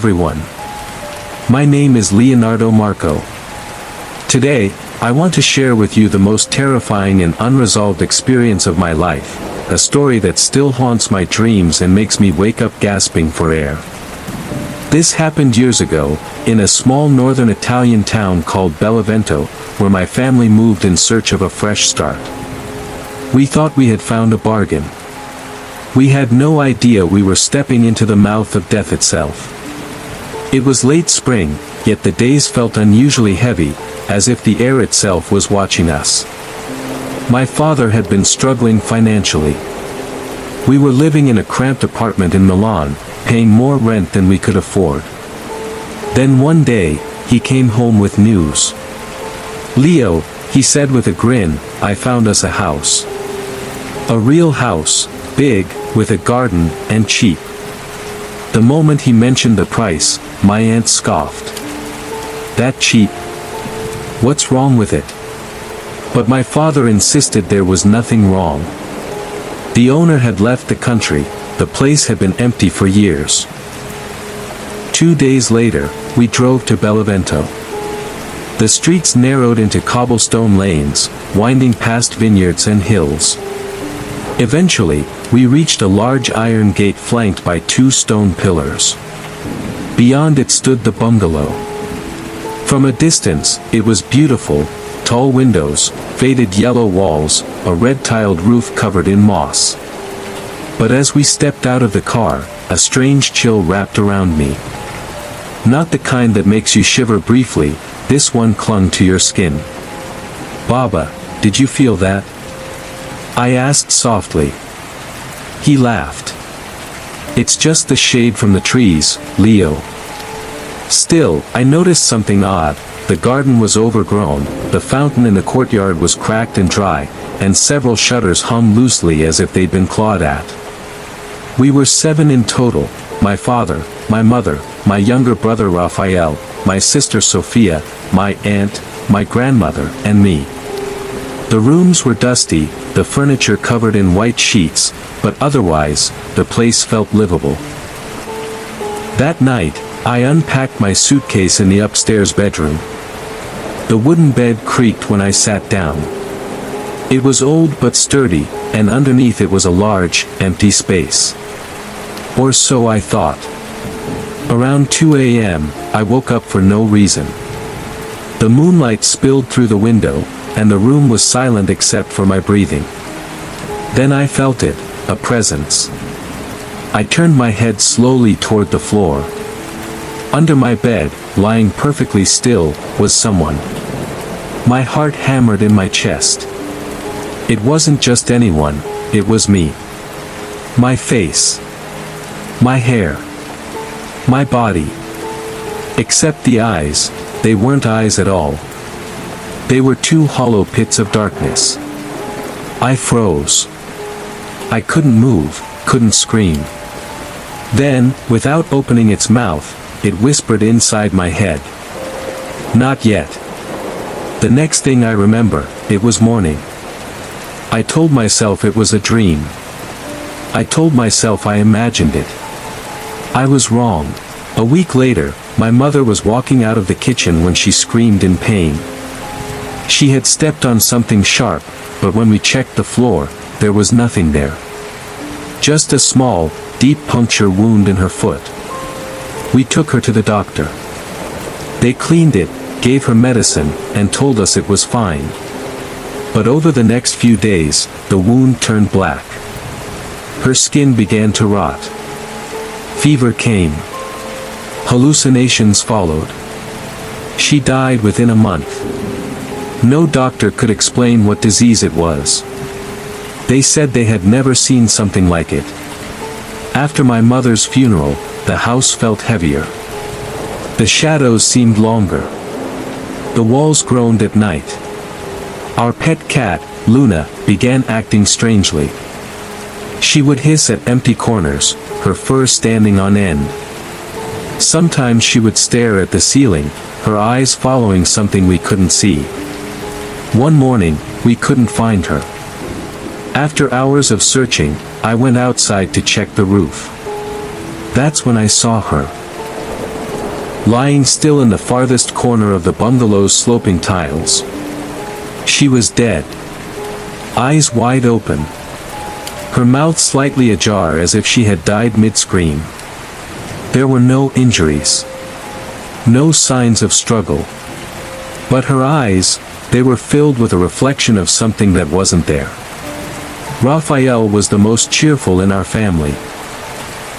everyone. My name is Leonardo Marco. Today, I want to share with you the most terrifying and unresolved experience of my life, a story that still haunts my dreams and makes me wake up gasping for air. This happened years ago, in a small northern Italian town called BellaVanto, where my family moved in search of a fresh start. We thought we had found a bargain. We had no idea we were stepping into the mouth of death itself. It was late spring, yet the days felt unusually heavy, as if the air itself was watching us. My father had been struggling financially. We were living in a cramped apartment in Milan, paying more rent than we could afford. Then one day, he came home with news. "Leo," he said with a grin, "I found us a house. A real house, big, with a garden, and cheap." The moment he mentioned the price, my aunt scoffed. "That cheap? What's wrong with it?" But my father insisted there was nothing wrong. The owner had left the country, the place had been empty for years. 2 days later, we drove to BellaVanto. The streets narrowed into cobblestone lanes, winding past vineyards and hills. Eventually, we reached a large iron gate flanked by 2 stone pillars. Beyond it stood the bungalow. From a distance, it was beautiful: tall windows, faded yellow walls, a red-tiled roof covered in moss. But as we stepped out of the car, a strange chill wrapped around me. Not the kind that makes you shiver briefly, this one clung to your skin. "Baba, did you feel that?" I asked softly. He laughed. "It's just the shade from the trees, Leo." Still, I noticed something odd. The garden was overgrown, the fountain in the courtyard was cracked and dry, and several shutters hung loosely as if they'd been clawed at. We were 7 in total: my father, my mother, my younger brother Raphael, my sister Sophia, my aunt, my grandmother, and me. The rooms were dusty, the furniture covered in white sheets, but otherwise, the place felt livable. That night, I unpacked my suitcase in the upstairs bedroom. The wooden bed creaked when I sat down. It was old but sturdy, and underneath it was a large, empty space. Or so I thought. Around 2 a.m., I woke up for no reason. The moonlight spilled through the window, and the room was silent except for my breathing. Then I felt it, a presence. I turned my head slowly toward the floor. Under my bed, lying perfectly still, was someone. My heart hammered in my chest. It wasn't just anyone, it was me. My face. My hair. My body. Except the eyes, they weren't eyes at all. They were 2 hollow pits of darkness. I froze. I couldn't move, couldn't scream. Then, without opening its mouth, it whispered inside my head. "Not yet." The next thing I remember, it was morning. I told myself it was a dream. I told myself I imagined it. I was wrong. A week later, my mother was walking out of the kitchen when she screamed in pain. She had stepped on something sharp, but when we checked the floor, there was nothing there. Just a small, deep puncture wound in her foot. We took her to the doctor. They cleaned it, gave her medicine, and told us it was fine. But over the next few days, the wound turned black. Her skin began to rot. Fever came. Hallucinations followed. She died within a month. No doctor could explain what disease it was. They said they had never seen something like it. After my mother's funeral, the house felt heavier. The shadows seemed longer. The walls groaned at night. Our pet cat, Luna, began acting strangely. She would hiss at empty corners, her fur standing on end. Sometimes she would stare at the ceiling, her eyes following something we couldn't see. One morning, we couldn't find her. After hours of searching, I went outside to check the roof. That's when I saw her. lying still in the farthest corner of the bungalow's sloping tiles. She was dead. Eyes wide open. Her mouth slightly ajar as if she had died mid-scream. There were no injuries. No signs of struggle. But her eyes, they were filled with a reflection of something that wasn't there. Raphael was the most cheerful in our family.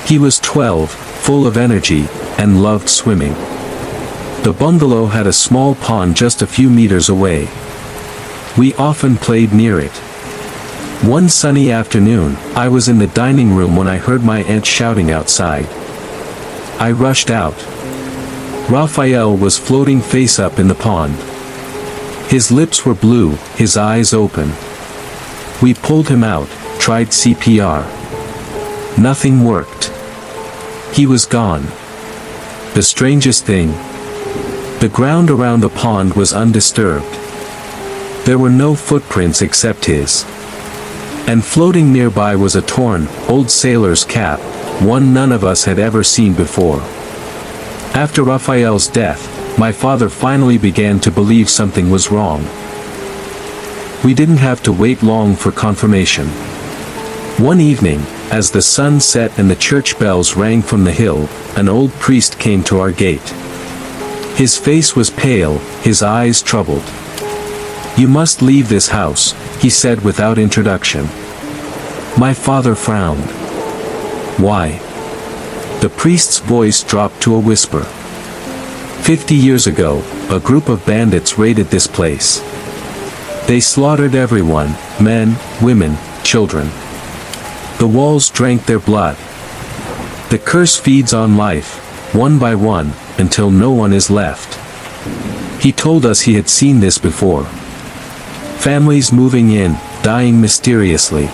He was 12, full of energy, and loved swimming. The bungalow had a small pond just a few meters away. We often played near it. One sunny afternoon, I was in the dining room when I heard my aunt shouting outside. I rushed out. Raphael was floating face up in the pond. His lips were blue, his eyes open. We pulled him out, tried CPR. Nothing worked. He was gone. The strangest thing. The ground around the pond was undisturbed. There were no footprints except his. And floating nearby was a torn, old sailor's cap, one none of us had ever seen before. After Raphael's death, my father finally began to believe something was wrong. We didn't have to wait long for confirmation. One evening, as the sun set and the church bells rang from the hill, an old priest came to our gate. His face was pale, his eyes troubled. "You must leave this house," he said without introduction. My father frowned. "Why?" The priest's voice dropped to a whisper. 50 years ago, a group of bandits raided this place. They slaughtered everyone, men, women, children. The walls drank their blood. The curse feeds on life, one by one, until no one is left. He told us he had seen this before. Families moving in, dying mysteriously.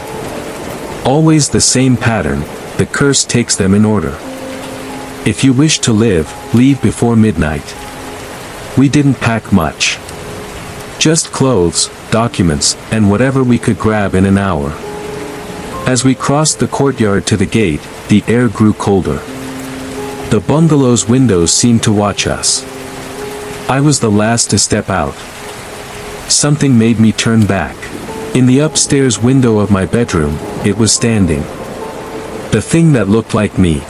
Always the same pattern, the curse takes them in order. If you wish to live, leave before midnight. We didn't pack much. Just clothes, documents, and whatever we could grab in an hour. As we crossed the courtyard to the gate, the air grew colder. The bungalow's windows seemed to watch us. I was the last to step out. Something made me turn back. In the upstairs window of my bedroom, it was standing. The thing that looked like me.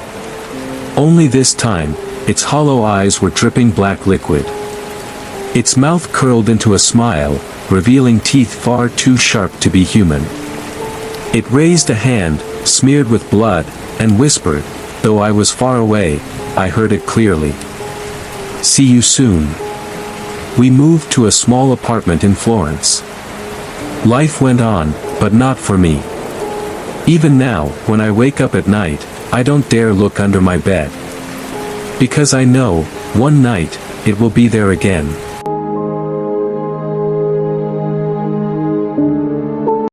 Only this time, its hollow eyes were dripping black liquid. Its mouth curled into a smile, revealing teeth far too sharp to be human. It raised a hand, smeared with blood, and whispered, though I was far away, I heard it clearly. "See you soon." We moved to a small apartment in Florence. Life went on, but not for me. Even now, when I wake up at night, I don't dare look under my bed. Because I know, one night, it will be there again.